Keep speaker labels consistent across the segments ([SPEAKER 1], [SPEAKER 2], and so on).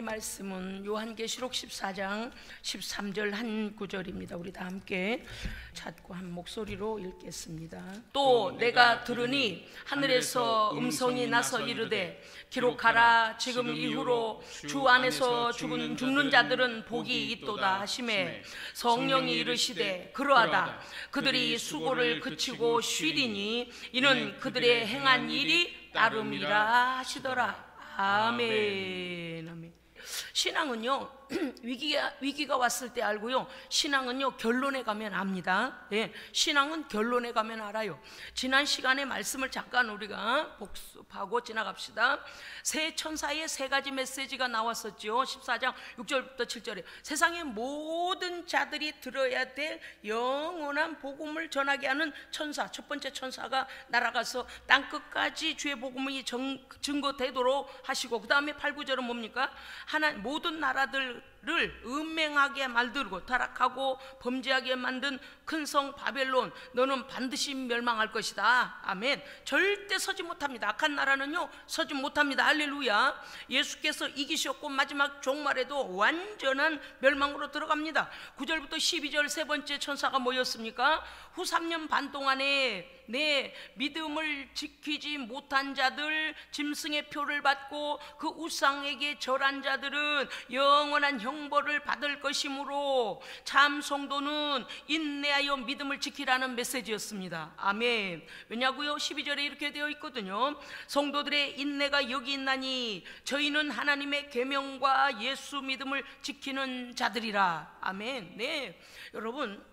[SPEAKER 1] 오늘의 말씀은 요한계시록 14장 13절 한 구절입니다. 우리 다 함께 찾고 한 목소리로 읽겠습니다. 또 내가 들으니 하늘에서 음성이 나서 이르되 기록하라. 지금 이후로 주 안에서 죽는 자들은 복이 있도다 하시매 성령이 이르시되 그러하다. 그들이 수고를 그치고 쉬리니 이는 그들의 행한 일이 따름이라 하시더라. 아멘. 아멘. 신앙은요 위기가 왔을 때 알고요, 신앙은요 결론에 가면 압니다. 예, 신앙은 결론에 가면 알아요. 지난 시간에 말씀을 잠깐 우리가 복습하고 지나갑시다. 새 천사의 세 가지 메시지가 나왔었죠. 14장 6절부터 7절에 세상의 모든 자들이 들어야 될 영원한 복음을 전하게 하는 천사, 첫 번째 천사가 날아가서 땅끝까지 주의 복음이 증거되도록 하시고, 그 다음에 8, 9절은 뭡니까? 모든 나라들을 음행하게 만들고 타락하고 범죄하게 만든 큰 성 바벨론, 너는 반드시 멸망할 것이다. 아멘. 절대 서지 못합니다. 악한 나라는요 서지 못합니다. 할렐루야. 예수께서 이기셨고 마지막 종말에도 완전한 멸망으로 들어갑니다. 9절부터 12절 세 번째 천사가 뭐였습니까? 후 3년 반 동안에 내 믿음을 지키지 못한 자들, 짐승의 표를 받고 그 우상에게 절한 자들은 영원한 형벌을 받을 것이므로 참 성도는 인내하여 믿음을 지키라는 메시지였습니다. 아멘. 왜냐고요? 12절에 이렇게 되어 있거든요. 성도들의 인내가 여기 있나니 저희는 하나님의 계명과 예수 믿음을 지키는 자들이라. 아멘. 네, 여러분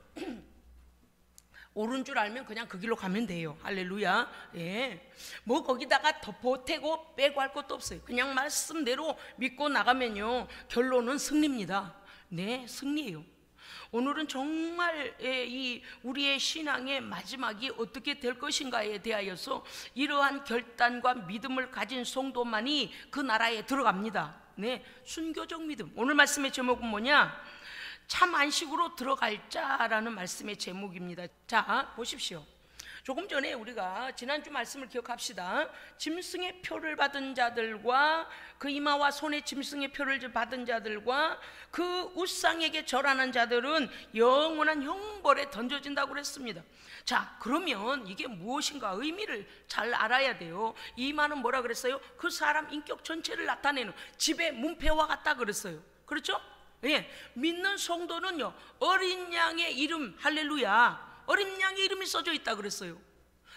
[SPEAKER 1] 옳은 줄 알면 그냥 그 길로 가면 돼요. 할렐루야. 예. 뭐 거기다가 더 보태고 빼고 할 것도 없어요. 그냥 말씀대로 믿고 나가면요 결론은 승리입니다. 네, 승리예요. 오늘은 정말 이 우리의 신앙의 마지막이 어떻게 될 것인가에 대하여서 이러한 결단과 믿음을 가진 성도만이 그 나라에 들어갑니다. 네, 순교적 믿음. 오늘 말씀의 제목은 뭐냐? 참 안식으로 들어갈 자라는 말씀의 제목입니다. 자, 보십시오. 조금 전에 우리가 지난주 말씀을 기억합시다. 짐승의 표를 받은 자들과 그 이마와 손에 짐승의 표를 받은 자들과 그 우상에게 절하는 자들은 영원한 형벌에 던져진다고 그랬습니다. 자, 그러면 이게 무엇인가 의미를 잘 알아야 돼요. 이마는 뭐라 그랬어요? 그 사람 인격 전체를 나타내는 집의 문패와 같다 그랬어요. 그렇죠? 예, 믿는 성도는요 어린 양의 이름, 할렐루야, 어린 양의 이름이 써져 있다 그랬어요.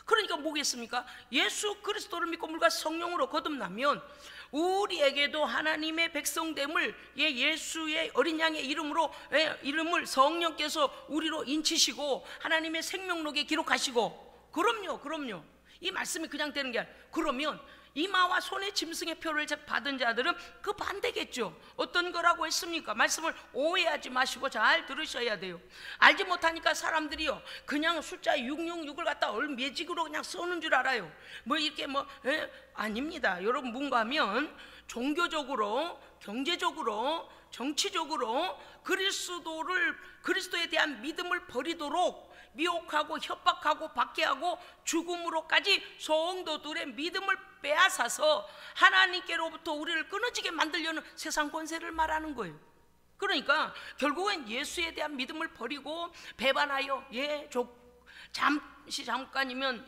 [SPEAKER 1] 그러니까 뭐겠습니까? 예수 그리스도를 믿고 물과 성령으로 거듭나면 우리에게도 하나님의 백성됨을 예수의 어린 양의 이름으로 이름을 성령께서 우리로 인치시고 하나님의 생명록에 기록하시고, 그럼요. 이 말씀이 그냥 되는 게 아니라, 그러면 이마와 손에 짐승의 표를 받은 자들은 그 반대겠죠. 어떤 거라고 했습니까? 말씀을 오해하지 마시고 잘 들으셔야 돼요. 알지 못하니까 사람들이요 그냥 숫자 666을 갖다 얼매직으로 그냥 써는 줄 알아요. 뭐 이렇게 아닙니다. 여러분, 뭔가 하면 종교적으로, 경제적으로, 정치적으로 그리스도에 대한 믿음을 버리도록 미혹하고 협박하고 박해하고 죽음으로까지 성도들의 믿음을 빼앗아서 하나님께로부터 우리를 끊어지게 만들려는 세상 권세를 말하는 거예요. 그러니까 결국엔 예수에 대한 믿음을 버리고 배반하여 잠깐이면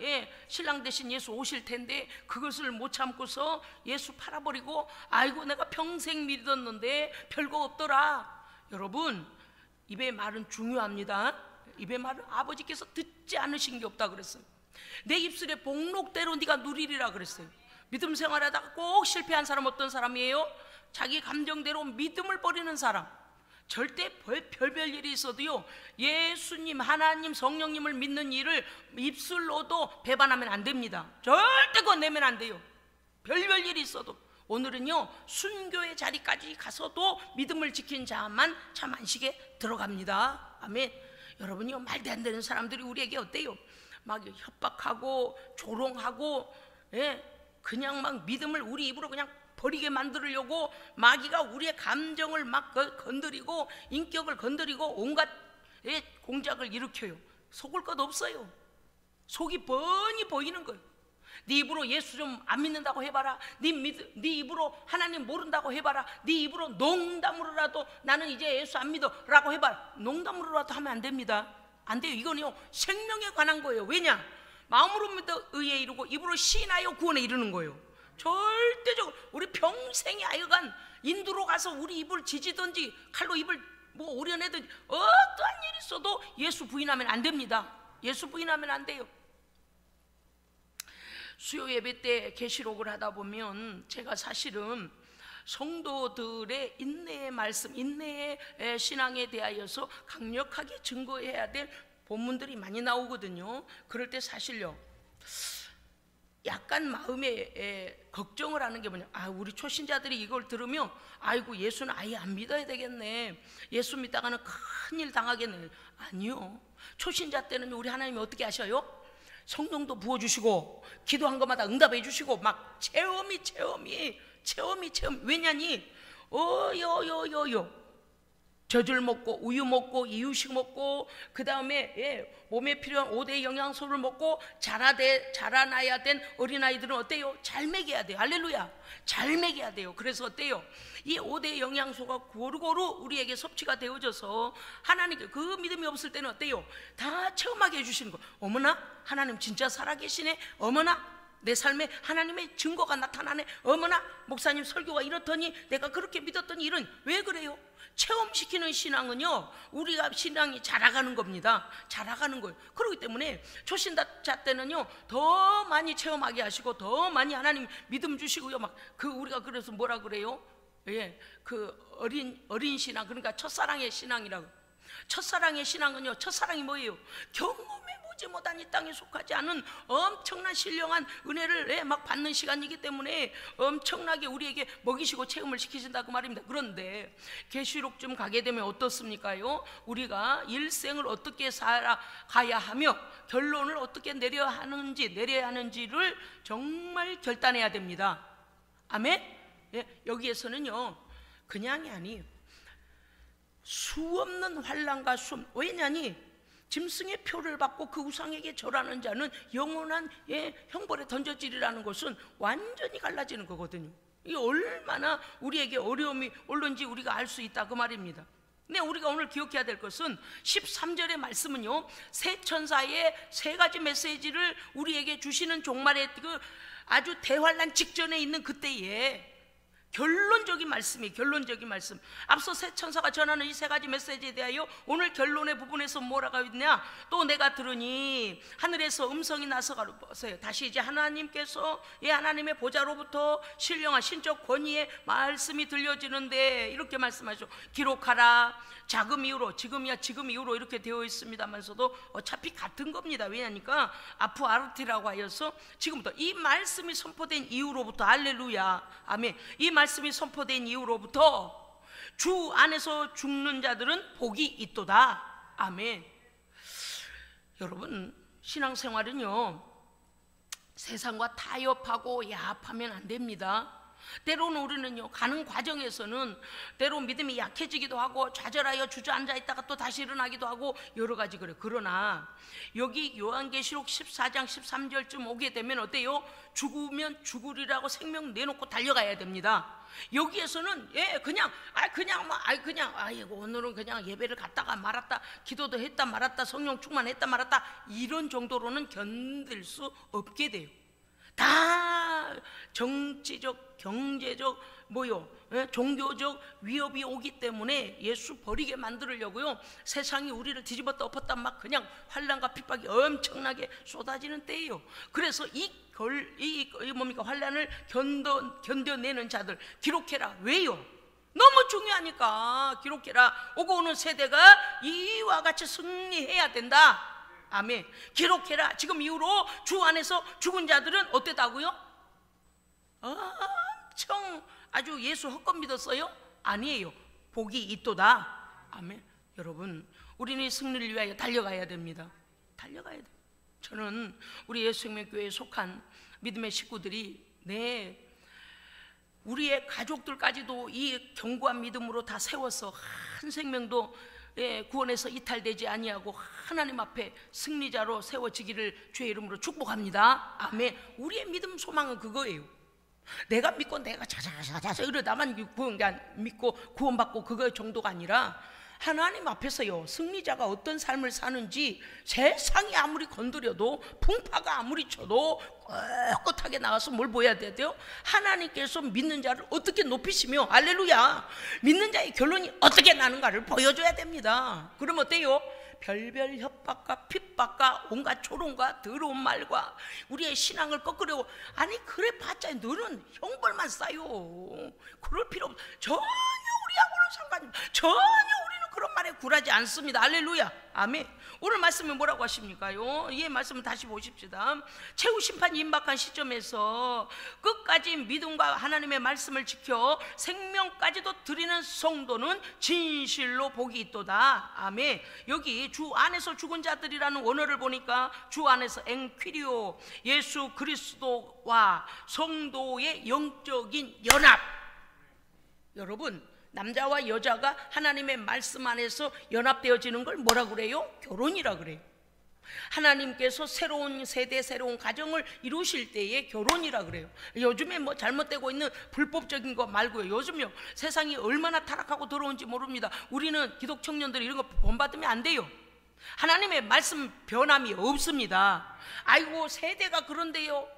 [SPEAKER 1] 신랑 대신 예수 오실 텐데 그것을 못 참고서 예수 팔아버리고, 아이고 내가 평생 믿었는데 별거 없더라. 여러분, 입의 말은 중요합니다. 입의 말은 아버지께서 듣지 않으신 게 없다 그랬어요. 내 입술의 복록대로 네가 누리리라 그랬어요. 믿음 생활하다가 꼭 실패한 사람 어떤 사람이에요? 자기 감정대로 믿음을 버리는 사람. 절대 별별 일이 있어도요 예수님, 하나님, 성령님을 믿는 일을 입술로도 배반하면 안 됩니다. 절대 그거 내면 안 돼요. 별별 일이 있어도. 오늘은요 순교의 자리까지 가서도 믿음을 지킨 자만 참 안식에 들어갑니다. 아멘. 여러분이요 말도 안 되는 사람들이 우리에게 어때요? 막 협박하고 조롱하고 그냥 막 믿음을 우리 입으로 그냥 버리게 만들려고 마귀가 우리의 감정을 막 건드리고 인격을 건드리고 온갖 공작을 일으켜요. 속을 것 없어요. 속이 뻔히 보이는 거예요. 네 입으로 예수 좀 안 믿는다고 해봐라. 네 입으로 하나님 모른다고 해봐라. 네 입으로 농담으로라도 나는 이제 예수 안 믿어 라고 해봐라. 농담으로라도 하면 안 됩니다. 안 돼요. 이건요 생명에 관한 거예요. 왜냐? 마음으로 믿어 의에 이르고 입으로 시인하여 구원에 이르는 거예요. 절대적으로 우리 평생에 하여간 인도로 가서 우리 입을 지지든지 칼로 입을 뭐 오려내든지 어떠한 일이 있어도 예수 부인하면 안 됩니다. 예수 부인하면 안 돼요. 수요 예배 때 계시록을 하다 보면 제가 사실은 성도들의 인내의 말씀, 인내의 신앙에 대하여서 강력하게 증거해야 될 본문들이 많이 나오거든요. 그럴 때 사실요 약간 마음에 걱정을 하는 게 뭐냐, 우리 초신자들이 이걸 들으면 아이고 예수는 아예 안 믿어야 되겠네, 예수 믿다가는 큰일 당하겠네. 아니요, 초신자 때는 우리 하나님이 어떻게 하셔요? 성령도 부어주시고 기도한 것마다 응답해 주시고 막 체험이 왜냐니 젖을 먹고 우유 먹고 이유식 먹고 그 다음에 몸에 필요한 5대 영양소를 먹고 자라나야 된 어린아이들은 어때요? 잘 먹여야 돼요. 할렐루야, 잘 먹여야 돼요. 그래서 어때요? 이 5대 영양소가 고루고루 우리에게 섭취가 되어져서 하나님께 그 믿음이 없을 때는 어때요? 다 체험하게 해주시는 거. 어머나 하나님 진짜 살아계시네, 어머나 내 삶에 하나님의 증거가 나타나네, 어머나 목사님 설교가 이렇더니 내가 그렇게 믿었더니 이런. 왜 그래요? 체험시키는 신앙은요 우리가 신앙이 자라가는 겁니다. 자라가는 거예요. 그렇기 때문에 초신자 때는요 더 많이 체험하게 하시고 더 많이 하나님 믿음 주시고요. 막 우리가 그래서 뭐라 그래요? 그 어린 신앙, 그러니까 첫사랑의 신앙이라고. 첫사랑의 신앙은요, 첫사랑이 뭐예요? 경험해 보지 못한 이 땅에 속하지 않은 엄청난 신령한 은혜를 막 받는 시간이기 때문에 엄청나게 우리에게 먹이시고 체험을 시키신다고 말입니다. 그런데 계시록쯤 가게 되면 어떻습니까요? 우리가 일생을 어떻게 살아가야 하며 결론을 어떻게 내려야 하는지를 정말 결단해야 됩니다. 아멘? 여기에서는요 그냥이 아니에요. 수없는 환난과 왜냐니 짐승의 표를 받고 그 우상에게 절하는 자는 영원한 형벌에 던져지리라는 것은 완전히 갈라지는 거거든요. 이게 얼마나 우리에게 어려움이 올는지 우리가 알 수 있다 그 말입니다. 근데 우리가 오늘 기억해야 될 것은 13절의 말씀은요 새 천사의 세 가지 메시지를 우리에게 주시는 종말의 그 아주 대환난 직전에 있는 그때에 결론적인 말씀이에요. 결론적인 말씀. 앞서 새 천사가 전하는 이 세 가지 메시지에 대하여 오늘 결론의 부분에서 뭐라고 있냐, 또 내가 들으니 하늘에서 음성이 나서가로서요. 다시 이제 하나님께서 하나님의 보좌로부터 신령한 신적 권위의 말씀이 들려지는데 이렇게 말씀하죠. 기록하라. 자금 이후로, 지금 이후로 이렇게 되어 있습니다만서도 어차피 같은 겁니다. 왜냐니까 아프아르티라고 하여서 지금부터 이 말씀이 선포된 이후로부터, 할렐루야, 아멘, 이 말씀이 선포된 이후로부터 주 안에서 죽는 자들은 복이 있도다. 아멘. 여러분, 신앙생활은요 세상과 타협하고 야합하면 안 됩니다. 때로는 우리는요 가는 과정에서는 때로 믿음이 약해지기도 하고 좌절하여 주저앉아 있다가 또 다시 일어나기도 하고 여러 가지 그래요. 그러나 여기 요한계시록 14장 13절쯤 오게 되면 어때요? 죽으면 죽으리라고 생명 내놓고 달려가야 됩니다. 여기에서는 그냥 오늘은 그냥 예배를 갔다가 말았다, 기도도 했다 말았다, 성령 충만했다 말았다, 이런 정도로는 견딜 수 없게 돼요. 다 정치적, 경제적, 종교적 위협이 오기 때문에 예수 버리게 만들려고요 세상이 우리를 뒤집었다 엎었다 막 그냥 환난과 핍박이 엄청나게 쏟아지는 때예요. 그래서 환난을 견뎌내는 자들 기록해라. 왜요? 너무 중요하니까 기록해라. 오고 오는 세대가 이와 같이 승리해야 된다. 아멘. 기록해라. 지금 이후로 주 안에서 죽은 자들은 어땠다고요? 엄청 아주 예수 헛것 믿었어요? 아니에요. 복이 있도다. 아멘. 여러분, 우리는 승리를 위하여 달려가야 됩니다. 달려가야 돼요. 저는 우리 예수생명교회에 속한 믿음의 식구들이 우리의 가족들까지도 이 견고한 믿음으로 다 세워서 한 생명도 구원에서 이탈되지 아니하고 하나님 앞에 승리자로 세워지기를 주의 이름으로 축복합니다. 아멘. 우리의 믿음 소망은 그거예요. 내가 믿고 내가 자자자자 이러다만 믿고 구원받고 그거 정도가 아니라 하나님 앞에서요, 승리자가 어떤 삶을 사는지 세상이 아무리 건드려도, 풍파가 아무리 쳐도 꿋꿋하게 나가서 뭘 보여야 돼요? 하나님께서 믿는 자를 어떻게 높이시며, 할렐루야, 믿는 자의 결론이 어떻게 나는가를 보여줘야 됩니다. 그럼 어때요? 별별 협박과 핍박과 온갖 조롱과 더러운 말과 우리의 신앙을 꺾으려고, 아니 그래 봤자 너는 형벌만 쌓여. 그럴 필요 없어. 전혀 우리하고는 상관이 없어. 전혀 우리는 그런 말에 굴하지 않습니다. 할렐루야, 아멘. 오늘 말씀이 뭐라고 하십니까요? 이 말씀을 다시 보십시다. 최후 심판이 임박한 시점에서 끝까지 믿음과 하나님의 말씀을 지켜 생명까지도 드리는 성도는 진실로 복이 있도다. 아멘. 여기 주 안에서 죽은 자들이라는 원어를 보니까 주 안에서 엔퀴리오, 예수 그리스도와 성도의 영적인 연합. 여러분, 남자와 여자가 하나님의 말씀 안에서 연합되어지는 걸 뭐라 그래요? 결혼이라 그래요. 하나님께서 새로운 세대, 새로운 가정을 이루실 때에 결혼이라 그래요. 요즘에 뭐 잘못되고 있는 불법적인 거 말고요, 요즘요 세상이 얼마나 타락하고 더러운지 모릅니다. 우리는 기독 청년들이 이런 거 본받으면 안 돼요. 하나님의 말씀 변함이 없습니다. 아이고 세대가 그런데요,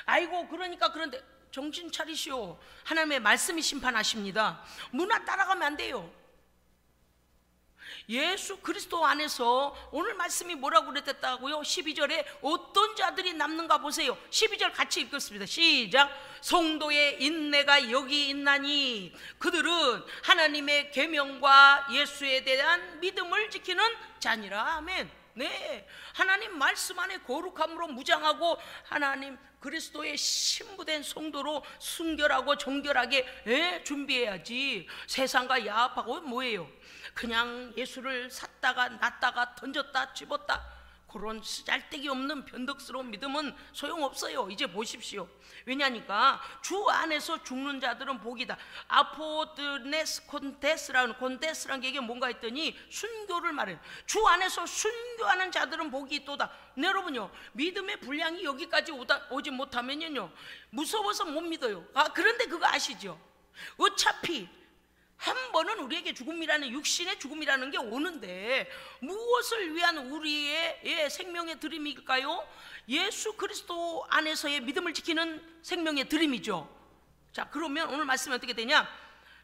[SPEAKER 1] 아이고 그러니까 그런데, 정신 차리시오. 하나님의 말씀이 심판하십니다. 문화 따라가면 안 돼요. 예수 그리스도 안에서 오늘 말씀이 뭐라고 그랬다고요? 12절에 어떤 자들이 남는가 보세요. 12절 같이 읽겠습니다. 시작. 성도의 인내가 여기 있나니 그들은 하나님의 계명과 예수에 대한 믿음을 지키는 자니라. 아멘. 네, 하나님 말씀 안에 거룩함으로 무장하고 하나님 그리스도의 신부된 성도로 순결하고 정결하게 준비해야지. 세상과 야합하고 뭐예요? 그냥 예수를 샀다가 놨다가 던졌다 집었다, 그런 쓰잘데기 없는 변덕스러운 믿음은 소용없어요. 이제 보십시오. 왜냐니까 주 안에서 죽는 자들은 복이다. 아포드네스 콘데스라는 게 이게 뭔가 했더니 순교를 말해요. 주 안에서 순교하는 자들은 복이 있도다. 네, 여러분요, 믿음의 분량이 여기까지 오지 못하면요 무서워서 못 믿어요. 그런데 그거 아시죠? 어차피 한 번은 우리에게 죽음이라는, 육신의 죽음이라는 게 오는데 무엇을 위한 우리의 생명의 드림일까요? 예수 그리스도 안에서의 믿음을 지키는 생명의 드림이죠. 자, 그러면 오늘 말씀이 어떻게 되냐?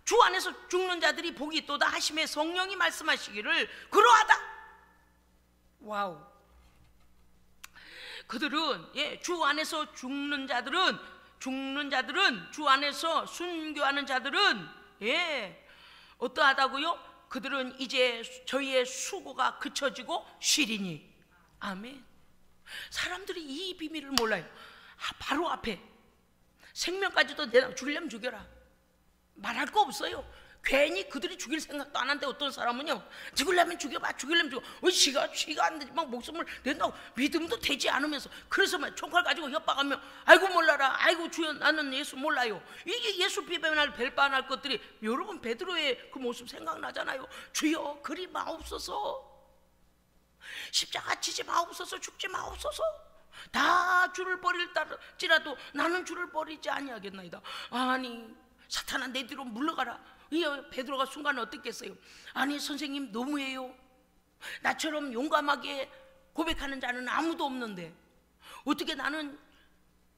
[SPEAKER 1] 주 안에서 죽는 자들이 복이 있도다 하심에 성령이 말씀하시기를 그러하다. 와우. 그들은 주 안에서 죽는 자들은 주 안에서 순교하는 자들은 어떠하다고요? 그들은 이제 저희의 수고가 그쳐지고 쉬리니. 아멘. 사람들이 이 비밀을 몰라요. 바로 앞에 생명까지도 내가 죽이려면 죽여라, 말할 거 없어요. 괜히 그들이 죽일 생각도 안 하는데 어떤 사람은요, 죽이려면 죽여봐, 죽이려면 죽여. 지가 안 되지 막 목숨을 낸다고, 믿음도 되지 않으면서. 그래서 막 총칼 가지고 협박하며 아이고 몰라라, 아이고 주여 나는 예수 몰라요. 이게 예수 비방할 벨반할 것들이. 여러분 베드로의 그 모습 생각나잖아요. 주여 그리 마옵소서, 십자가 지지 마옵소서, 죽지 마옵소서. 다 주를 버릴지라도 나는 주를 버리지 아니하겠나이다. 아니 사탄아 내 뒤로 물러가라. 이 베드로가 순간에 어떻겠어요? 아니 선생님 너무해요. 나처럼 용감하게 고백하는 자는 아무도 없는데 어떻게 나는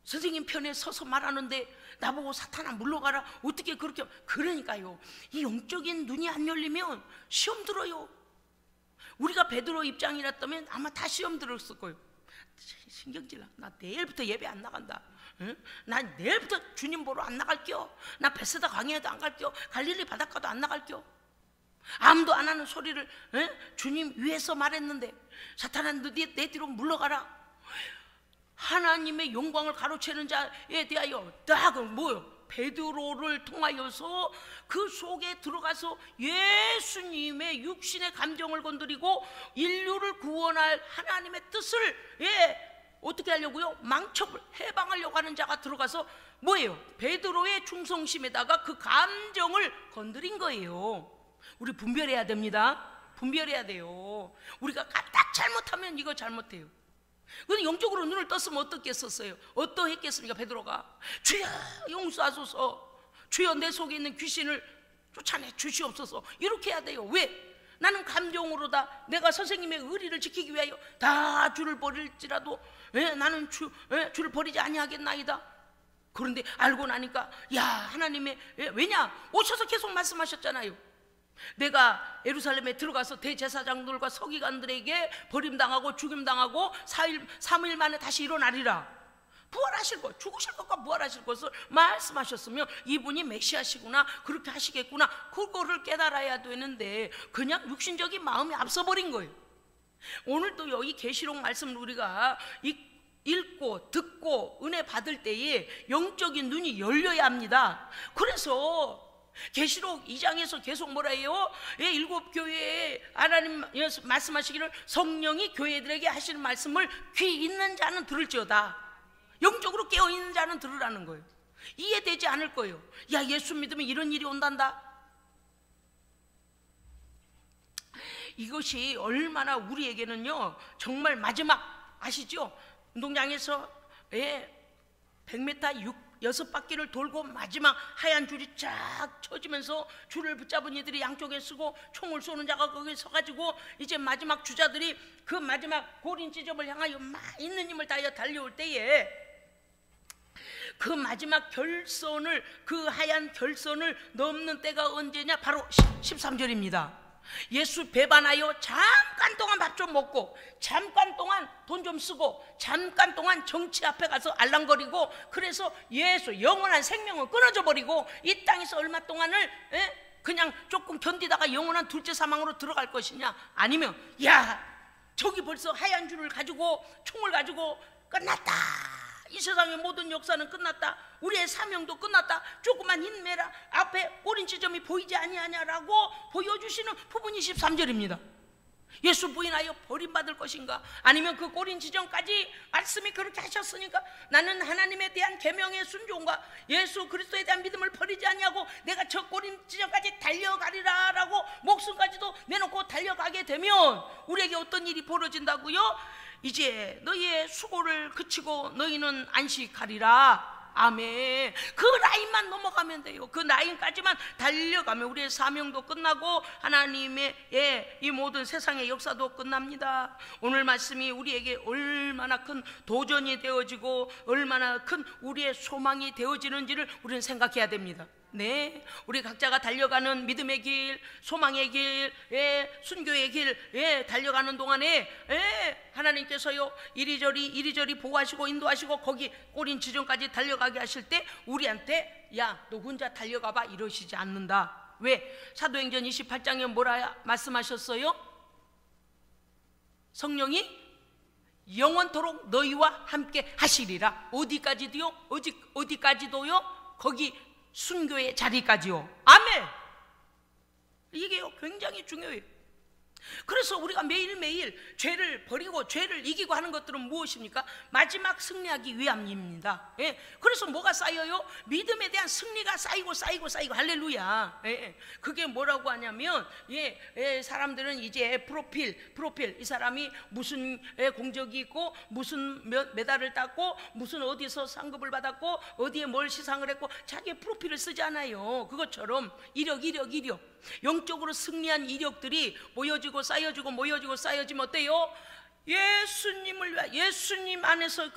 [SPEAKER 1] 선생님 편에 서서 말하는데 나보고 사탄아 물러가라, 어떻게 그렇게. 그러니까요, 이 영적인 눈이 안 열리면 시험 들어요. 우리가 베드로 입장이랬다면 아마 다 시험 들었을 거예요. 신경질나. 나 내일부터 예배 안 나간다. 응? 나 내일부터 주님 보러 안 나갈게요. 나 베세다 강의에도 안 갈게요. 갈릴리 바닷가도 안 나갈게요. 아무도 안 하는 소리를 주님 위에서 말했는데 사탄아 내 뒤로 물러가라. 하나님의 영광을 가로채는 자에 대하여 딱 뭐요? 베드로를 통하여서 그 속에 들어가서 예수님의 육신의 감정을 건드리고 인류를 구원할 하나님의 뜻을 어떻게 하려고요? 해방하려고 하는 자가 들어가서 뭐예요? 베드로의 충성심에다가 그 감정을 건드린 거예요. 우리 분별해야 됩니다. 분별해야 돼요. 우리가 딱 잘못하면 이거 잘못해요. 근데 영적으로 눈을 떴으면 어떻겠었어요? 어떠했겠습니까? 베드로가 주여 용서하소서, 주여 내 속에 있는 귀신을 쫓아내 주시옵소서, 이렇게 해야 돼요. 왜? 나는 감정으로다 내가 선생님의 의리를 지키기 위하여 다 주를 버릴지라도 나는 주를 버리지 아니하겠나이다. 그런데 알고 나니까 야, 하나님의 왜냐? 오셔서 계속 말씀하셨잖아요. 내가 예루살렘에 들어가서 대제사장들과 서기관들에게 버림당하고 죽임당하고 3일 만에 다시 일어나리라. 부활하실 것, 죽으실 것과 부활하실 것을 말씀하셨으면 이분이 메시아시구나, 그렇게 하시겠구나, 그거를 깨달아야 되는데 그냥 육신적인 마음이 앞서버린 거예요. 오늘도 여기 계시록 말씀을 우리가 읽고 듣고 은혜 받을 때에 영적인 눈이 열려야 합니다. 그래서 계시록 2장에서 계속 뭐라 해요? 일곱 교회에 하나님 말씀하시기를 성령이 교회들에게 하시는 말씀을 귀 있는 자는 들을지어다. 영적으로 깨어있는 자는 들으라는 거예요. 이해되지 않을 거예요. 야, 예수 믿으면 이런 일이 온단다. 이것이 얼마나 우리에게는요 정말 마지막, 아시죠? 운동장에서 100m 6바퀴를 돌고 마지막 하얀 줄이 쫙 쳐지면서 줄을 붙잡은 이들이 양쪽에 쓰고 총을 쏘는 자가 거기에 서가지고 이제 마지막 주자들이 그 마지막 고린 지점을 향하여 막 있는 힘을 다하여 달려올 때에 그 마지막 결선을, 그 하얀 결선을 넘는 때가 언제냐? 바로 13절입니다. 예수 배반하여 잠깐 동안 밥 좀 먹고, 잠깐 동안 돈 좀 쓰고, 잠깐 동안 정치 앞에 가서 알랑거리고, 그래서 예수 영원한 생명은 끊어져 버리고 이 땅에서 얼마 동안을 그냥 조금 견디다가 영원한 둘째 사망으로 들어갈 것이냐? 아니면 야, 저기 벌써 하얀 줄을 가지고 총을 가지고 끝났다, 이 세상의 모든 역사는 끝났다, 우리의 사명도 끝났다, 조금만 힘내라, 앞에 꼬린 지점이 보이지 아니하냐라고 보여주시는 부분 23절입니다. 예수 부인하여 버림받을 것인가? 아니면 그 꼬린 지점까지 말씀이 그렇게 하셨으니까 나는 하나님에 대한 계명의 순종과 예수 그리스도에 대한 믿음을 버리지 아니하고 내가 저 꼬린 지점까지 달려가리라 라고 목숨까지도 내놓고 달려가게 되면 우리에게 어떤 일이 벌어진다고요? 이제 너희의 수고를 그치고 너희는 안식하리라. 아멘. 그 라인만 넘어가면 돼요. 그 라인까지만 달려가면 우리의 사명도 끝나고 하나님의 이 모든 세상의 역사도 끝납니다. 오늘 말씀이 우리에게 얼마나 큰 도전이 되어지고 얼마나 큰 우리의 소망이 되어지는지를 우리는 생각해야 됩니다. 네, 우리 각자가 달려가는 믿음의 길, 소망의 길, 순교의 길, 달려가는 동안에 하나님께서요 이리저리 보호하시고 인도하시고 거기 꼬린 지점까지 달려가게 하실 때 우리한테 야, 너 혼자 달려가봐 이러시지 않는다. 왜? 사도행전 28장에 뭐라 말씀하셨어요? 성령이 영원토록 너희와 함께 하시리라. 어디까지도요? 어디까지도요? 거기 순교의 자리까지요. 아멘. 이게요 굉장히 중요해요. 그래서 우리가 매일매일 죄를 버리고 죄를 이기고 하는 것들은 무엇입니까? 마지막 승리하기 위함입니다. 그래서 뭐가 쌓여요? 믿음에 대한 승리가 쌓이고 할렐루야. 그게 뭐라고 하냐면 사람들은 이제 프로필 이 사람이 무슨 공적이 있고 무슨 메달을 땄고 무슨 어디서 상급을 받았고 어디에 뭘 시상을 했고 자기의 프로필을 쓰잖아요. 그것처럼 이력 영적으로 승리한 이력들이 모여지고 쌓여지고 모여지고 쌓여지면 어때요? 예수님을 위하여 예수님 안에서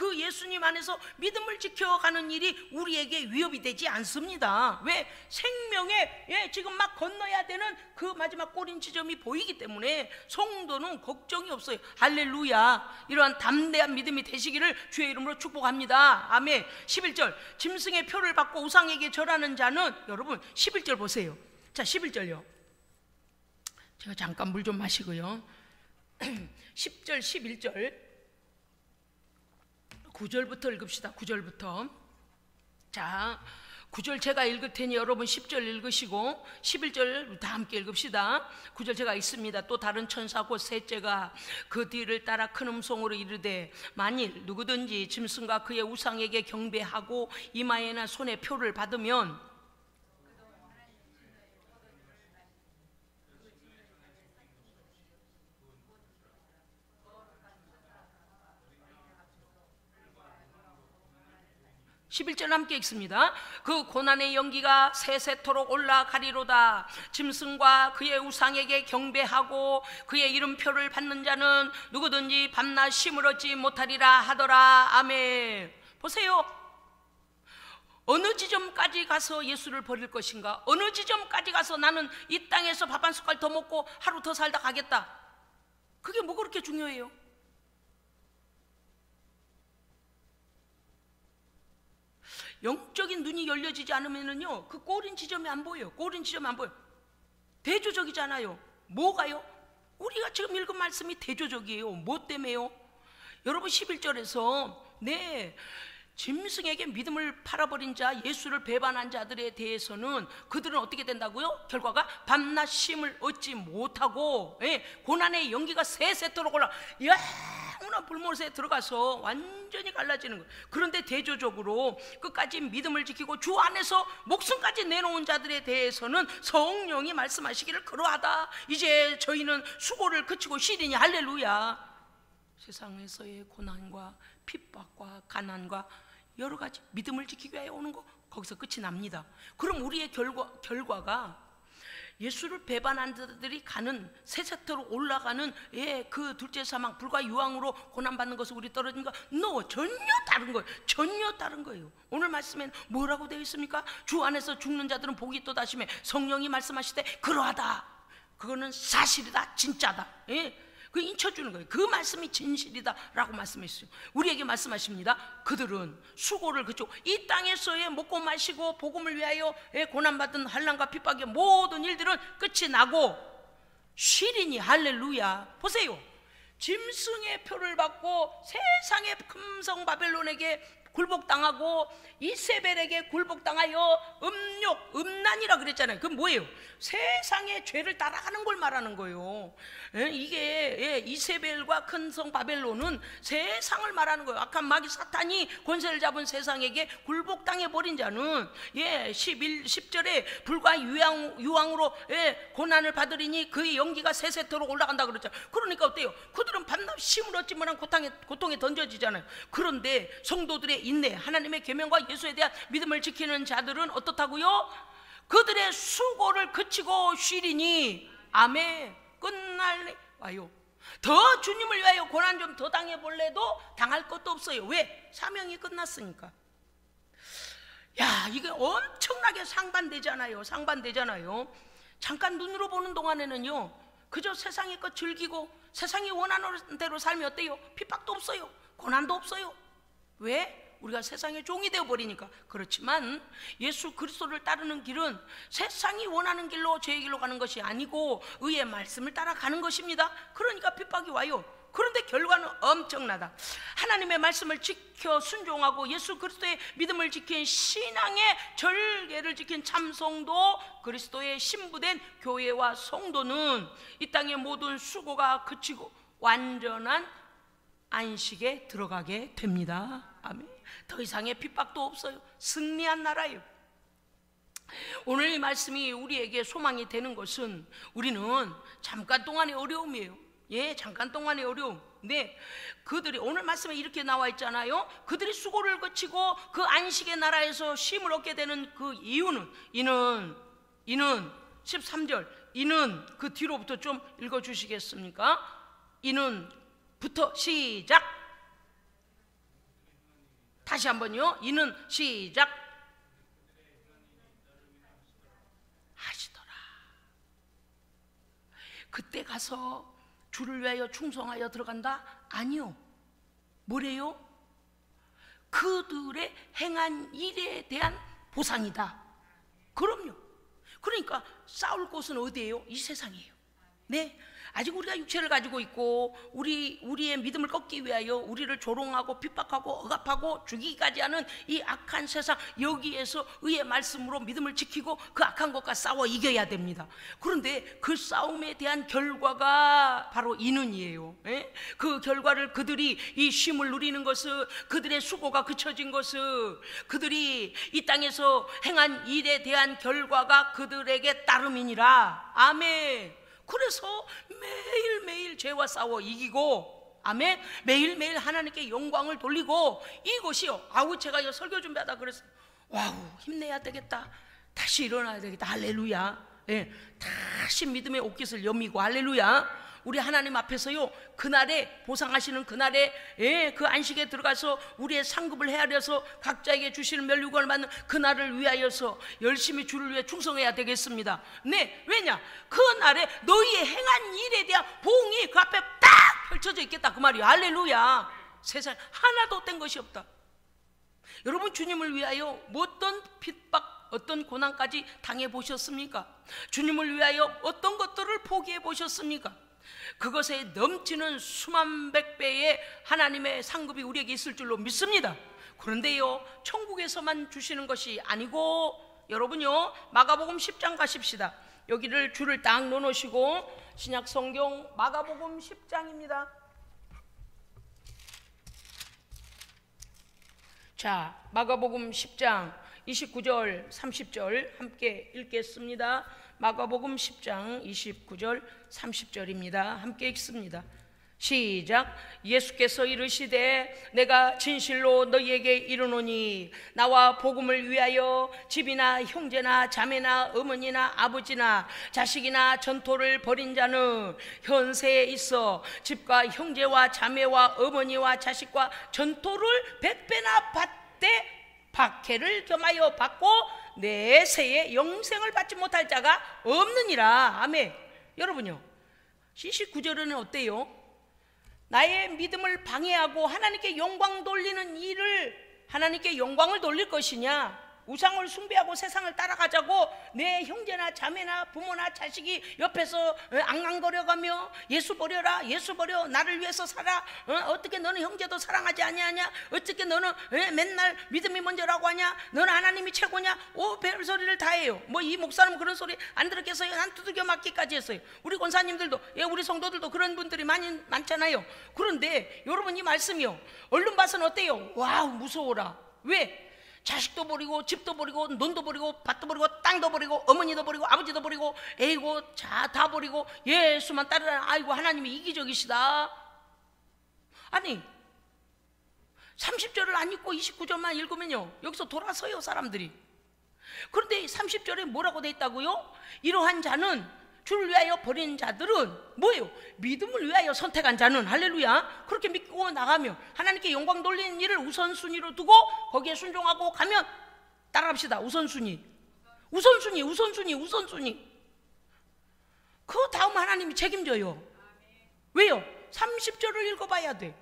[SPEAKER 1] 믿음을 지켜가는 일이 우리에게 위협이 되지 않습니다. 왜? 생명에 지금 막 건너야 되는 그 마지막 꼬린 지점이 보이기 때문에 성도는 걱정이 없어요. 할렐루야. 이러한 담대한 믿음이 되시기를 주의 이름으로 축복합니다. 아멘. 11절 짐승의 표를 받고 우상에게 절하는 자는, 여러분 11절 보세요. 자, 11절요. 제가 잠깐 물 좀 마시고요. 10절, 11절 9절부터 읽읍시다. 9절부터. 자, 9절 제가 읽을 테니 여러분 10절 읽으시고 11절 다 함께 읽읍시다. 9절 제가 읽습니다. 또 다른 천사 곧 셋째가 그 뒤를 따라 큰 음성으로 이르되 만일 누구든지 짐승과 그의 우상에게 경배하고 이마에나 손에 표를 받으면 11절 함께 읽습니다. 그 고난의 연기가 세세토록 올라가리로다. 짐승과 그의 우상에게 경배하고 그의 이름표를 받는 자는 누구든지 밤낮 쉼을 얻지 못하리라 하더라. 아멘. 보세요. 어느 지점까지 가서 예수를 버릴 것인가? 어느 지점까지 가서 나는 이 땅에서 밥 한 숟갈 더 먹고 하루 더 살다 가겠다. 그게 뭐 그렇게 중요해요? 영적인 눈이 열려지지 않으면요, 그 꼬린 지점이 안 보여요. 꼬린 지점이 안 보여요. 대조적이잖아요. 뭐가요? 우리가 지금 읽은 말씀이 대조적이에요. 뭐 때문에요? 여러분 11절에서 짐승에게 믿음을 팔아버린 자, 예수를 배반한 자들에 대해서는 그들은 어떻게 된다고요? 결과가 밤낮 쉼을 얻지 못하고 고난의 연기가 세세토록 올라 영원한 불못에 들어가서 완전히 갈라지는 거예요. 그런데 대조적으로 끝까지 믿음을 지키고 주 안에서 목숨까지 내놓은 자들에 대해서는 성령이 말씀하시기를 그러하다. 이제 저희는 수고를 그치고 쉬리니 할렐루야. 세상에서의 고난과 핍박과 가난과 여러 가지 믿음을 지키기 위해 오는 거, 거기서 끝이 납니다. 그럼 우리의 결과가 예수를 배반한 자들이 가는 세세토록 올라가는 그 둘째 사망, 불과 유황으로 고난받는 것을 우리 떨어진가? 전혀 다른 거예요. 전혀 다른 거예요. 오늘 말씀엔 뭐라고 되어 있습니까? 주 안에서 죽는 자들은 복이 또다시며 성령이 말씀하실 때 그러하다. 그거는 사실이다, 진짜다. 그 인쳐주는 거예요. 그 말씀이 진실이다 라고 말씀했어요. 우리에게 말씀하십니다. 그들은 수고를 그치고 이 땅에서의 먹고 마시고 복음을 위하여 고난받은 환난과 핍박의 모든 일들은 끝이 나고 쉬리니 할렐루야. 보세요. 짐승의 표를 받고 세상의 금성 바벨론에게 굴복당하고 이세벨에게 굴복당하여 음욕, 음란이라 그랬잖아요. 그건 뭐예요? 세상의 죄를 따라가는 걸 말하는 거예요. 이게 이세벨과 큰 성 바벨론은 세상을 말하는 거예요. 악한 마귀 사탄이 권세를 잡은 세상에게 굴복당해 버린 자는 10절에 불과 유황으로 고난을 받으리니 그의 연기가 세세토록 올라간다 그랬잖아요. 그러니까 어때요? 그들은 밤낮 쉼을 얻지 못한 고통에 던져지잖아요. 그런데 성도들의 인내, 하나님의 계명과 예수에 대한 믿음을 지키는 자들은 어떻다고요? 그들의 수고를 그치고 쉬리니 아멘. 끝날래 와요. 더 주님을 위하여 고난 좀 더 당해볼래도 당할 것도 없어요. 왜? 사명이 끝났으니까. 이게 엄청나게 상반되잖아요. 잠깐 눈으로 보는 동안에는요, 그저 세상의 것 즐기고 세상이 원하는 대로 살면 어때요? 핍박도 없어요. 고난도 없어요. 왜? 우리가 세상의 종이 되어버리니까. 그렇지만 예수 그리스도를 따르는 길은 세상이 원하는 길로, 죄의 길로 가는 것이 아니고 의의 말씀을 따라가는 것입니다. 그러니까 핍박이 와요. 그런데 결과는 엄청나다. 하나님의 말씀을 지켜 순종하고 예수 그리스도의 믿음을 지킨 신앙의 절개를 지킨 참성도, 그리스도의 신부된 교회와 성도는 이 땅의 모든 수고가 그치고 완전한 안식에 들어가게 됩니다. 아멘. 더 이상의 핍박도 없어요. 승리한 나라예요. 오늘 이 말씀이 우리에게 소망이 되는 것은 우리는 잠깐 동안의 어려움이에요. 잠깐 동안의 어려움. 그들이 오늘 말씀에 이렇게 나와 있잖아요. 그들이 수고를 거치고 그 안식의 나라에서 쉼을 얻게 되는 그 이유는 이는 13절 이는 그 뒤로부터 좀 읽어주시겠습니까? 이는부터 시작. 다시 한번요. 이는 시작. 하시더라. 그때 가서 주를 위하여 충성하여 들어간다? 아니요. 뭐래요? 그들의 행한 일에 대한 보상이다. 그럼요. 그러니까 싸울 곳은 어디예요? 이 세상이에요. 아직 우리가 육체를 가지고 있고 우리의 믿음을 꺾기 위하여 우리를 조롱하고 핍박하고 억압하고 죽이기까지 하는 이 악한 세상, 여기에서 의의 말씀으로 믿음을 지키고 그 악한 것과 싸워 이겨야 됩니다. 그런데 그 싸움에 대한 결과가 바로 인은이에요. 그 결과를 그들이 이 쉼을 누리는 것은, 그들의 수고가 그쳐진 것은, 그들이 이 땅에서 행한 일에 대한 결과가 그들에게 따름이니라. 아멘. 그래서 매일매일 죄와 싸워 이기고 아멘. 매일매일 하나님께 영광을 돌리고, 이것이요, 아우 제가 설교 준비하다 그랬어요. 와우, 힘내야 되겠다, 다시 일어나야 되겠다. 할렐루야. 예, 다시 믿음의 옷깃을 여미고, 할렐루야. 우리 하나님 앞에서요, 그날에 보상하시는 그날에, 예, 그 안식에 들어가서 우리의 상급을 헤아려서 각자에게 주시는 멸류관을 받는 그날을 위하여서 열심히 주를 위해 충성해야 되겠습니다. 네, 왜냐? 그날에 너희의 행한 일에 대한 보응이 그 앞에 딱 펼쳐져 있겠다, 그 말이에요. 할렐루야. 세상 하나도 뗀 것이 없다. 여러분, 주님을 위하여 어떤 핍박, 어떤 고난까지 당해보셨습니까? 주님을 위하여 어떤 것들을 포기해보셨습니까? 그것에 넘치는 수만백 배의 하나님의 상급이 우리에게 있을 줄로 믿습니다. 그런데요, 천국에서만 주시는 것이 아니고, 여러분요, 마가복음 10장 가십시다. 여기를 줄을 딱 넣어놓으시고, 신약 성경 마가복음 10장입니다. 자, 마가복음 10장 29절 30절 함께 읽겠습니다. 마가복음 10장 29절 30절입니다. 함께 읽습니다. 시작. 예수께서 이르시되 내가 진실로 너희에게 이르노니 나와 복음을 위하여 집이나 형제나 자매나 어머니나 아버지나 자식이나 전토를 벌인 자는 현세에 있어 집과 형제와 자매와 어머니와 자식과 전토를 100배나 받되 박해를 겸하여 받고 내세에 영생을 받지 못할 자가 없느니라. 아멘. 여러분요, 29절은 어때요? 나의 믿음을 방해하고 하나님께 영광 돌리는 일을 하나님께 영광을 돌릴 것이냐, 우상을 숭배하고 세상을 따라가자고 내 형제나 자매나 부모나 자식이 옆에서 앙앙거려가며 예수 버려라, 예수 버려, 나를 위해서 살아, 어떻게 너는 형제도 사랑하지 아니하냐, 어떻게 너는 맨날 믿음이 먼저라고 하냐, 너는 하나님이 최고냐, 별소리를 다 해요. 뭐 이 목사는 그런 소리 안 들었겠어요? 한 두들겨 맞기까지 했어요. 우리 권사님들도, 우리 성도들도 그런 분들이 많잖아요. 그런데 여러분, 이 말씀이요, 얼른 봐서는 어때요? 와우, 무서워라. 왜? 자식도 버리고 집도 버리고 논도 버리고 밭도 버리고 땅도 버리고 어머니도 버리고 아버지도 버리고 에이고 다 버리고 예수만 따르라. 아이고, 하나님이 이기적이시다. 아니, 30절을 안 읽고 29절만 읽으면요, 여기서 돌아서요, 사람들이. 그런데 30절에 뭐라고 돼 있다고요? 이러한 자는, 주를 위하여 버린 자들은 뭐예요? 믿음을 위하여 선택한 자는, 할렐루야, 그렇게 믿고 나가면 하나님께 영광 돌리는 일을 우선순위로 두고 거기에 순종하고 가면, 따라갑시다. 우선순위. 그 다음 하나님이 책임져요. 왜요? 30절을 읽어봐야 돼.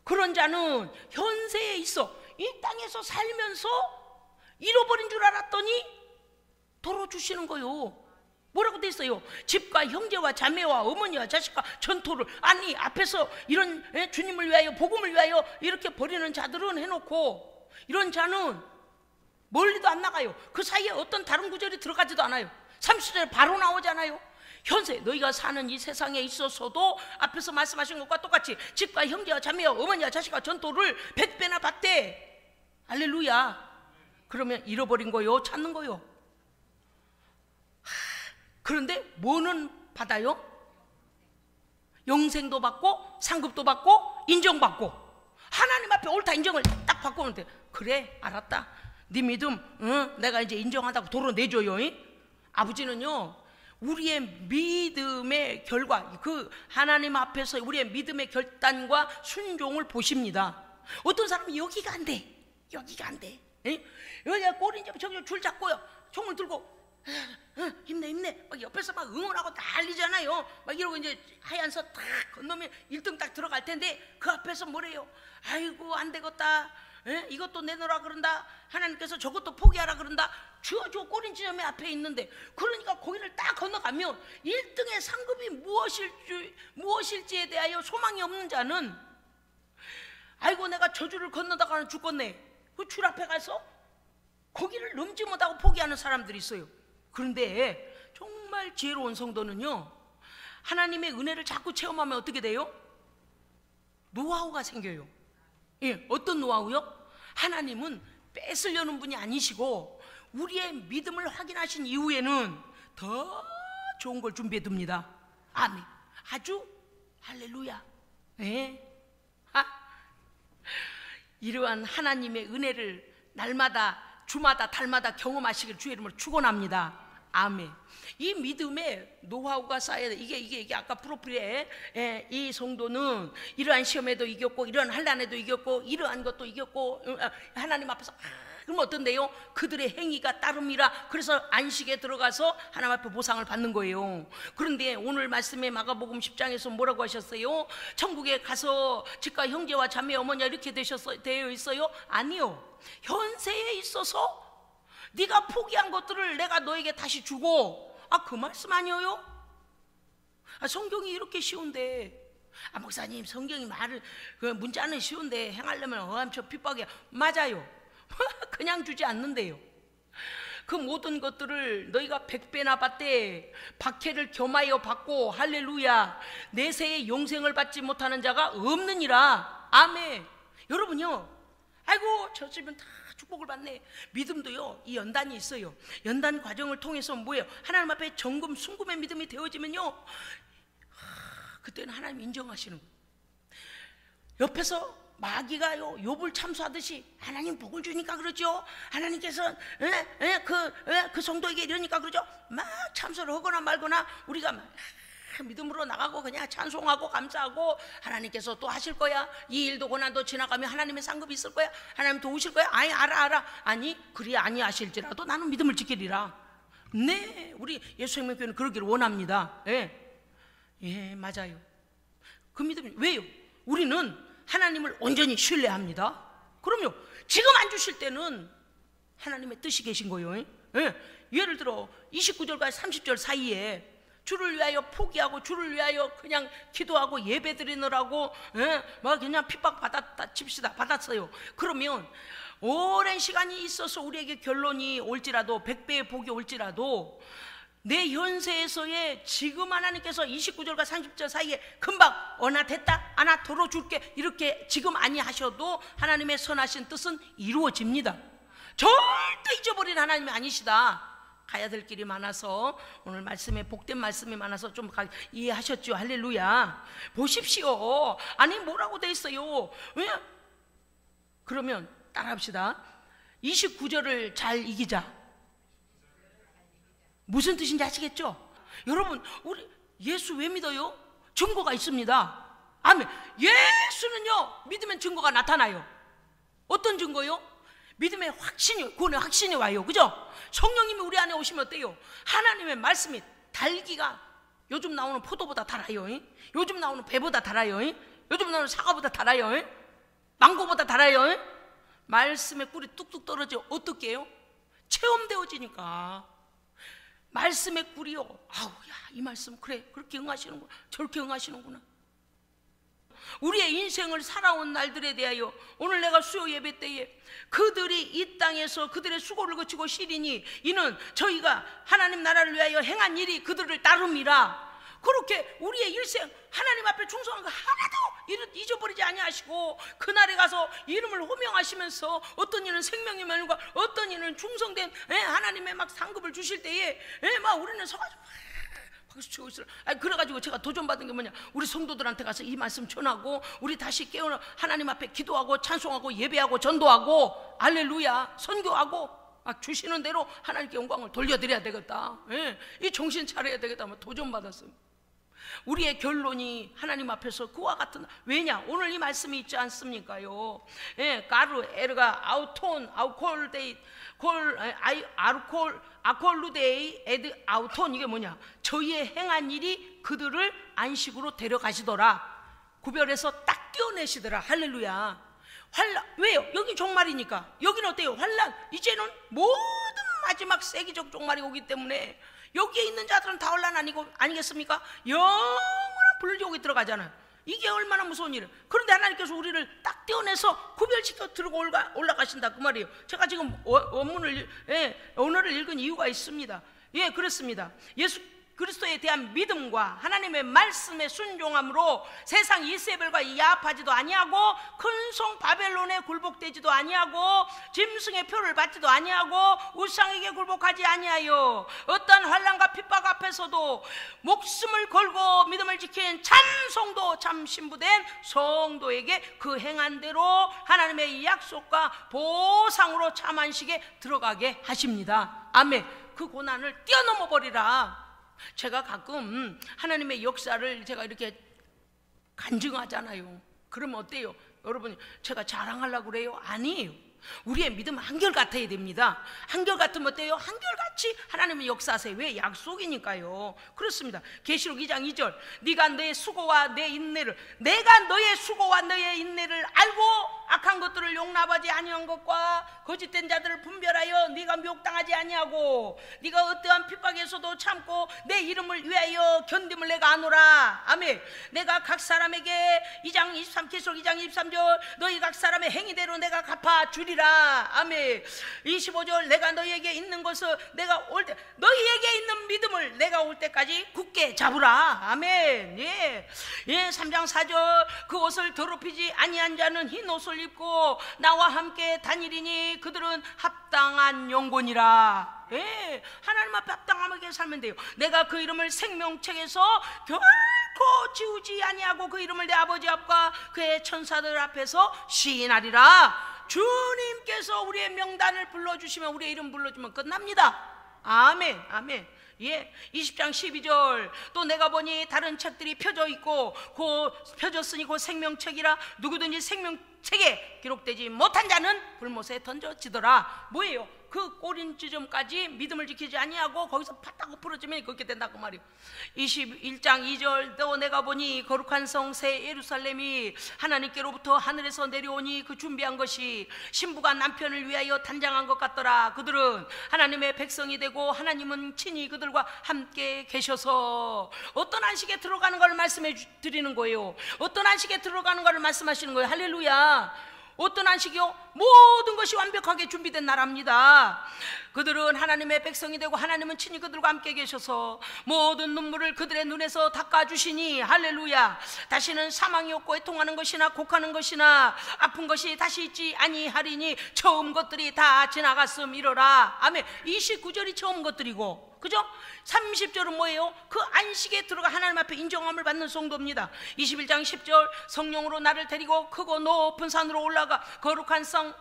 [SPEAKER 1] 그런 자는 현세에 있어 이 땅에서 살면서 잃어버린 줄 알았더니 돌아주시는 거요. 뭐라고 돼 있어요? 집과 형제와 자매와 어머니와 자식과 전토를. 아니, 앞에서 이런 주님을 위하여 복음을 위하여 이렇게 버리는 자들은 해놓고, 이런 자는 멀리도 안 나가요. 그 사이에 어떤 다른 구절이 들어가지도 않아요. 30절에 바로 나오잖아요. 현세, 너희가 사는 이 세상에 있어서도 앞에서 말씀하신 것과 똑같이 집과 형제와 자매와 어머니와 자식과 전토를 100배나 받되, 할렐루야. 그러면 잃어버린 거요, 찾는 거요. 그런데 뭐는 받아요? 영생도 받고 상급도 받고 인정받고, 하나님 앞에 옳다 인정을 딱 받고 오는데, 그래, 알았다, 네 믿음, 내가 이제 인정한다고 도로 내줘요. 아버지는요, 우리의 믿음의 결과, 그 하나님 앞에서 우리의 믿음의 결단과 순종을 보십니다. 어떤 사람은 여기가 안 돼, 여기가 꼬리 저기 줄 잡고요, 총을 들고 힘내 막 옆에서 막 응원하고 난리잖아요. 막 이러고 이제 하얀 서 딱 건너면 1등 딱 들어갈 텐데, 그 앞에서 뭐래요? 아이고, 안 되겠다, 이것도 내놓으라 그런다, 하나님께서 저것도 포기하라 그런다. 저 꼬린 지점에 앞에 있는데, 그러니까 거기를 딱 건너가면 1등의 상급이 무엇일지에 대하여 소망이 없는 자는, 아이고, 내가 저 줄을 건너다가는 죽겠네, 그 줄 앞에 가서 거기를 넘지 못하고 포기하는 사람들이 있어요. 그런데 정말 지혜로운 성도는요, 하나님의 은혜를 자꾸 체험하면 어떻게 돼요? 노하우가 생겨요. 어떤 노하우요? 하나님은 뺏으려는 분이 아니시고 우리의 믿음을 확인하신 이후에는 더 좋은 걸 준비해 둡니다. 아멘. 아주 할렐루야. 예? 이러한 하나님의 은혜를 날마다 주마다 달마다 경험하시길 주의 이름으로 축원합니다. 아멘. 이 믿음의 노하우가 쌓여야 돼. 이게 아까 프로필에 이 성도는 이러한 시험에도 이겼고 이러한 환난에도 이겼고 이러한 것도 이겼고 하나님 앞에서 그럼 어떤데요? 그들의 행위가 따름이라. 그래서 안식에 들어가서 하나님 앞에 보상을 받는 거예요. 그런데 오늘 말씀에 마가복음 10장에서 뭐라고 하셨어요? 천국에 가서 집과 형제와 자매 어머니 이렇게 되어 있어요? 아니요. 현세에 있어서 네가 포기한 것들을 내가 너에게 다시 주고. 그 말씀 아니에요? 성경이 이렇게 쉬운데. 목사님 성경이 말을 그 문자는 쉬운데 행하려면 엄청 핍박이야. 맞아요. 그냥 주지 않는데요. 그 모든 것들을 너희가 100배나 받되 박해를 겸하여 받고 할렐루야 내세에 용생을 받지 못하는 자가 없느니라. 아멘. 여러분요, 아이고 저 집은 다 축복을 받네. 믿음도요, 이 연단이 있어요. 연단 과정을 통해서 뭐예요? 하나님 앞에 정금 순금의 믿음이 되어지면요, 그때는 하나님 인정하시는 거예요. 옆에서 마귀가요 욥을 참수하듯이 하나님 복을 주니까 그러죠. 하나님께서 그 성도에게 이러니까 그러죠. 막 참수를 하거나 말거나 우리가 막 믿음으로 나가고 그냥 찬송하고 감사하고 하나님께서 또 하실 거야. 이 일도 고난도 지나가면 하나님의 상급이 있을 거야. 하나님 도우실 거야. 아니 알아. 아니 그리 아니하실지라도 나는 믿음을 지키리라. 네, 우리 예수생명교회는 그러기를 원합니다. 예, 맞아요. 그 믿음이 왜요? 우리는 하나님을 온전히 신뢰합니다. 그럼요. 지금 안 주실 때는 하나님의 뜻이 계신 거예요. 예를 들어 29절과 30절 사이에 주를 위하여 포기하고 주를 위하여 그냥 기도하고 예배 드리느라고 막 그냥 핍박 받았다 칩시다. 받았어요. 그러면 오랜 시간이 있어서 우리에게 결론이 올지라도 100배의 복이 올지라도 내 현세에서의 지금 하나님께서 29절과 30절 사이에 금방 나 됐다 나 덜어줄게 이렇게 지금 아니하셔도 하나님의 선하신 뜻은 이루어집니다. 절대 잊어버린 하나님이 아니시다. 가야 될 길이 많아서 오늘 말씀에 복된 말씀이 많아서 좀 이해하셨죠? 할렐루야. 보십시오. 아니 뭐라고 돼 있어요? 왜? 그러면 따라합시다. 29절을 잘 이기자. 무슨 뜻인지 아시겠죠? 여러분, 우리 예수 왜 믿어요? 증거가 있습니다. 아멘. 예수는요, 믿으면 증거가 나타나요. 어떤 증거요? 믿음의 확신이, 구원의 확신이 와요. 그죠? 성령님이 우리 안에 오시면 어때요? 하나님의 말씀이 달기가 요즘 나오는 포도보다 달아요. 요즘 나오는 배보다 달아요. 요즘 나오는 사과보다 달아요. 망고보다 달아요. 말씀의 꿀이 뚝뚝 떨어져. 어떻게 해요? 체험되어지니까. 말씀의 꿀이요. 이 말씀 그래 그렇게 응하시는구나 저렇게 응하시는구나. 우리의 인생을 살아온 날들에 대하여 오늘 내가 수요 예배 때에 그들이 이 땅에서 그들의 수고를 거치고 시리니 이는 저희가 하나님 나라를 위하여 행한 일이 그들을 따름이라. 그렇게 우리의 일생 하나님 앞에 충성한 거 하나도 잊어버리지 아니하시고 그날에 가서 이름을 호명하시면서 어떤 이는 생명의 면과 어떤 이는 충성된 하나님의 막 상급을 주실 때에 막 우리는 서가지고 박수치고 있어요. 그래가지고 제가 도전받은 게 뭐냐, 우리 성도들한테 가서 이 말씀 전하고 우리 다시 깨어나 하나님 앞에 기도하고 찬송하고 예배하고 전도하고 할렐루야 선교하고 막 주시는 대로 하나님께 영광을 돌려드려야 되겠다. 이 정신 차려야 되겠다. 도전받았어요. 우리의 결론이 하나님 앞에서 그와 같은. 왜냐? 오늘 이 말씀이 있지 않습니까요? 가르 에르가 아우톤 아우콜데이 아콜루데이 에드 아우톤. 이게 뭐냐? 저희의 행한 일이 그들을 안식으로 데려가시더라. 구별해서 딱 떼어내시더라. 할렐루야. 환란. 왜요? 여기 종말이니까. 여기는 어때요? 환란. 이제는 모든 마지막 세기적 종말이 오기 때문에 여기에 있는 자들은 다 환란 아니겠습니까? 영원한 불지옥에 들어가잖아요. 이게 얼마나 무서운 일이에요. 그런데 하나님께서 우리를 딱 떼어내서 구별시켜 들고 올라가신다 그 말이에요. 제가 지금 원문을 오늘을 읽은 이유가 있습니다. 예, 그렇습니다. 그리스도에 대한 믿음과 하나님의 말씀에 순종함으로 세상 이세벨과 야합하지도 아니하고 큰성 바벨론에 굴복되지도 아니하고 짐승의 표를 받지도 아니하고 우상에게 굴복하지 아니하여 어떤 환난과 핍박 앞에서도 목숨을 걸고 믿음을 지킨 참 성도, 참 신부된 성도에게 그 행한 대로 하나님의 약속과 보상으로 참 안식에 들어가게 하십니다. 아멘. 그 고난을 뛰어넘어 버리라. 제가 가끔 하나님의 역사를 제가 이렇게 간증하잖아요. 그러면 어때요? 여러분, 제가 자랑하려고 그래요? 아니에요. 우리의 믿음은 한결같아야 됩니다. 한결같으면 어때요? 한결같이 하나님의 역사하세요. 왜? 약속이니까요. 그렇습니다. 계시록 2장 2절 네가 내 수고와 내 인내를, 내가 너의 수고와 너의 인내를 알고 악한 것들을 용납하지 아니한 것과 거짓된 자들을 분별하여 네가 미혹당하지 아니하고 네가 어떠한 핍박에서도 참고 내 이름을 위하여 견딤을 내가 아노라. 아멘. 내가 각 사람에게 2장 23 계시록 2장 23절 너희 각 사람의 행위대로 내가 갚아주리라. 아멘. 25절 내가 너희에게 있는 것을 내가 올 때 너희에게 있는 믿음을 내가 올 때까지 굳게 잡으라. 아멘. 예. 3장 4절 그 옷을 더럽히지 아니한 자는 흰 옷을 입고 나와 함께 다니리니 그들은 합당한 영혼이라. 예, 하나님 앞에 합당하게 살면 돼요. 내가 그 이름을 생명책에서 결코 지우지 아니하고 그 이름을 내 아버지 앞과 그의 천사들 앞에서 시인하리라. 주님께서 우리의 명단을 불러주시면, 우리의 이름 불러주면 끝납니다. 아멘. 아멘. 예, 20장 12절 또 내가 보니 다른 책들이 펴져 있고 펴졌으니 그 생명책이라 누구든지 생명책에 기록되지 못한 자는 불못에 던져지더라. 뭐예요? 그 꼬린 지점까지 믿음을 지키지 아니하고 거기서 팍 부러지면 그렇게 된다고 말이에요. 21장 2절 또 내가 보니 거룩한 성 새 예루살렘이 하나님께로부터 하늘에서 내려오니 그 준비한 것이 신부가 남편을 위하여 단장한 것 같더라. 그들은 하나님의 백성이 되고 하나님은 친히 그들과 함께 계셔서 어떤 안식에 들어가는 걸 말씀해 드리는 거예요. 어떤 안식에 들어가는 걸 말씀하시는 거예요. 할렐루야. 어떤 안식이요? 모든 것이 완벽하게 준비된 나라입니다. 그들은 하나님의 백성이 되고 하나님은 친히 그들과 함께 계셔서 모든 눈물을 그들의 눈에서 닦아주시니 할렐루야. 다시는 사망이 없고 애통하는 것이나 곡하는 것이나 아픈 것이 다시 있지 아니하리니 처음 것들이 다 지나갔음이로라. 아멘. 29절이 처음 것들이고, 그죠? 30절은 뭐예요? 그 안식에 들어가 하나님 앞에 인정함을 받는 성도입니다. 21장 10절 성령으로 나를 데리고 크고 높은 산으로 올라가 거룩한 성,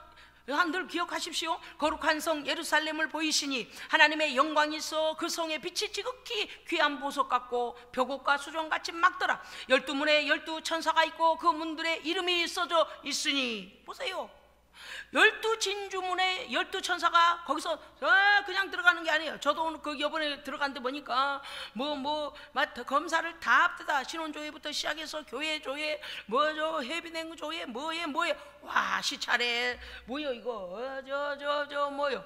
[SPEAKER 1] 늘 기억하십시오. 거룩한 성 예루살렘을 보이시니 하나님의 영광이 있어 그 성의 빛이 지극히 귀한 보석 같고 벽옥과 수정같이 막더라. 12문에 12천사가 있고 그 문들에 이름이 써져 있으니, 보세요. 12진주문에 12천사가 거기서 그냥 들어가는 게 아니에요. 저도 오늘 그 이번에 들어갔는데 보니까 검사를 다 합니다. 신혼조회부터 시작해서 교회조회, 해비냉 조회, 뭐에 와, 시차례 뭐요 이거 뭐요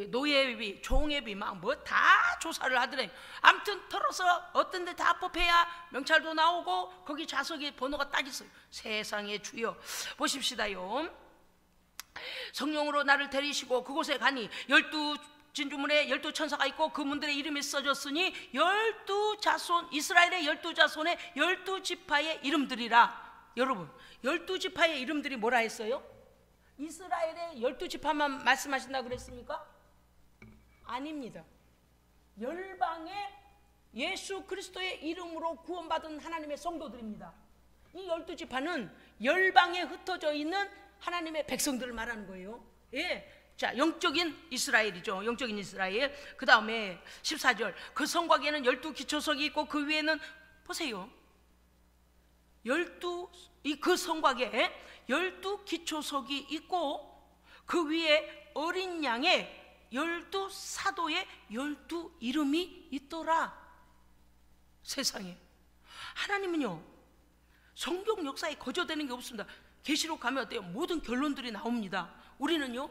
[SPEAKER 1] 노예비, 종예비 막 뭐 다 조사를 하더래. 아무튼 털어서 어떤 데 다 뽑혀야 명찰도 나오고 거기 좌석에 번호가 딱 있어요. 세상에 주여 보십시다요. 성령으로 나를 데리시고 그곳에 가니 12진주문에 12천사가 있고 그 문들의 이름이 써졌으니 12자손, 이스라엘의 12자손의 12지파의 이름들이라. 여러분, 12지파의 이름들이 뭐라 했어요? 이스라엘의 12지파만 말씀하신다고 그랬습니까? 아닙니다. 열방의 예수 그리스도의 이름으로 구원받은 하나님의 성도들입니다. 이 12지파는 열방에 흩어져 있는 하나님의 백성들을 말하는 거예요. 예. 자, 영적인 이스라엘이죠. 영적인 이스라엘. 그 다음에 14절 그 성곽에는 12기초석이 있고 그 위에는, 보세요, 그 성곽에 12기초석이 있고 그 위에 어린 양의 12사도의 12 이름이 있더라. 세상에, 하나님은요 성경 역사에 거저되는 게 없습니다. 계시록 가면 어때요? 모든 결론들이 나옵니다. 우리는요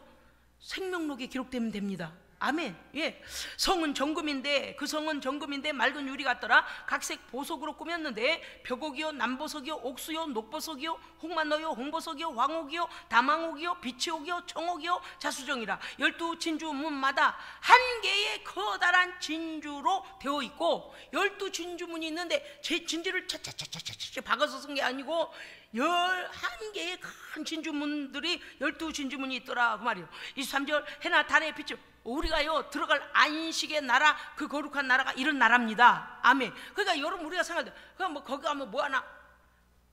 [SPEAKER 1] 생명록에 기록되면 됩니다. 아멘. 예. 성은 정금인데, 그 성은 정금인데 맑은 유리 같더라. 각색 보석으로 꾸몄는데 벽옥이요, 남보석이요, 옥수요, 녹보석이요, 홍만노요, 홍보석이요, 황옥이요, 담황옥이요, 비치옥이요, 청옥이요, 자수정이라. 12진주문마다 한 개의 커다란 진주로 되어 있고, 12진주문이 있는데 제 진주를 차차차차차차 박아서 쓴 게 아니고 11개의 큰 진주문들이 12진주문이 있더라 그 말이에요. 23절 해나 달의 빛을, 우리가요 들어갈 안식의 나라, 그 거룩한 나라가 이런 나라입니다. 아멘. 그러니까 여러분 우리가 생각할 때 그냥 뭐 거기 가면 뭐 하나,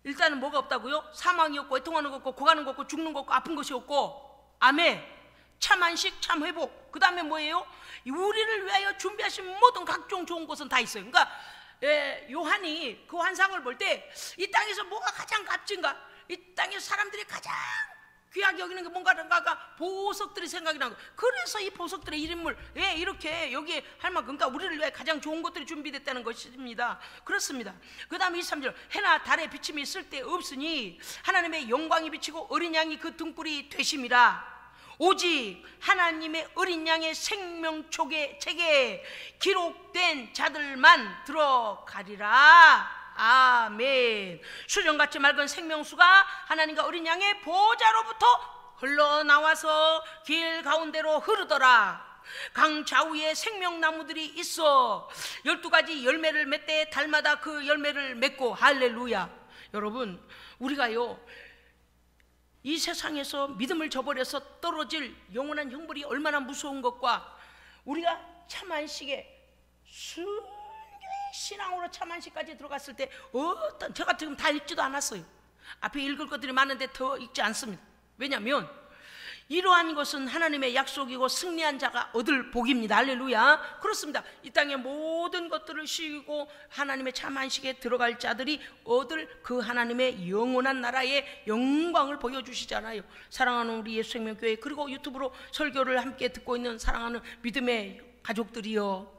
[SPEAKER 1] 일단은 뭐가 없다고요? 사망이 없고 애통하는 거 없고 고가는 거 없고 죽는 거 없고 아픈 것이 없고, 아멘. 참 안식, 참 회복. 그 다음에 뭐예요? 우리를 위하여 준비하신 모든 각종 좋은 것은 다 있어요. 그러니까 요한이 그 환상을 볼 때 이 땅에서 뭐가 가장 값진가, 이 땅에서 사람들이 가장 귀하게 여기는 게 뭔가가 보석들이 생각이 나고, 그래서 이 보석들의 이름을 이렇게 여기에 할 만큼, 그러니까 우리를 위해 가장 좋은 것들이 준비됐다는 것입니다. 그렇습니다. 그 다음에 23절 해나 달의 비침이 쓸데없으니 하나님의 영광이 비치고 어린 양이 그 등불이 되심이라. 오직 하나님의 어린 양의 생명책에 기록된 자들만 들어가리라. 아멘. 수정같이 맑은 생명수가 하나님과 어린 양의 보좌로부터 흘러나와서 길 가운데로 흐르더라. 강 좌우에 생명나무들이 있어 12가지 열매를 맺되 달마다 그 열매를 맺고. 할렐루야. 여러분 우리가요 이 세상에서 믿음을 저버려서 떨어질 영원한 형벌이 얼마나 무서운 것과, 우리가 참 안식에 순전히 신앙으로 참 안식까지 들어갔을 때 어떤, 제가 지금 다 읽지도 않았어요. 앞에 읽을 것들이 많은데 더 읽지 않습니다. 왜냐하면 이러한 것은 하나님의 약속이고 승리한 자가 얻을 복입니다. 할렐루야. 그렇습니다. 이 땅의 모든 것들을 쉬고 하나님의 참 안식에 들어갈 자들이 얻을 그 하나님의 영원한 나라의 영광을 보여주시잖아요. 사랑하는 우리 예수생명교회, 그리고 유튜브로 설교를 함께 듣고 있는 사랑하는 믿음의 가족들이여,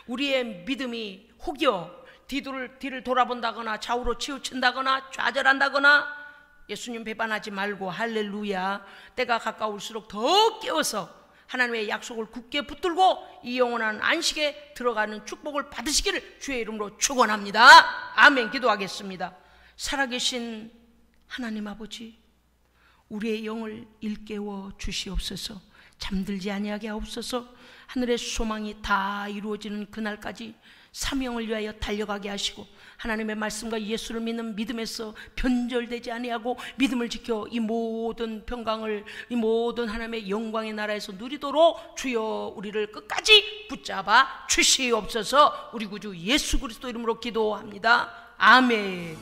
[SPEAKER 1] 우리의 믿음이 혹여 뒤를 돌아본다거나 좌우로 치우친다거나 좌절한다거나 예수님 배반하지 말고, 할렐루야, 때가 가까울수록 더 깨워서 하나님의 약속을 굳게 붙들고 이 영원한 안식에 들어가는 축복을 받으시기를 주의 이름으로 축원합니다. 아멘. 기도하겠습니다. 살아계신 하나님 아버지, 우리의 영을 일깨워 주시옵소서. 잠들지 아니하게 하옵소서. 하늘의 소망이 다 이루어지는 그날까지 사명을 위하여 달려가게 하시고, 하나님의 말씀과 예수를 믿는 믿음에서 변절되지 아니하고 믿음을 지켜 이 모든 평강을, 이 모든 하나님의 영광의 나라에서 누리도록 주여 우리를 끝까지 붙잡아 주시옵소서. 우리 구주 예수 그리스도 이름으로 기도합니다. 아멘.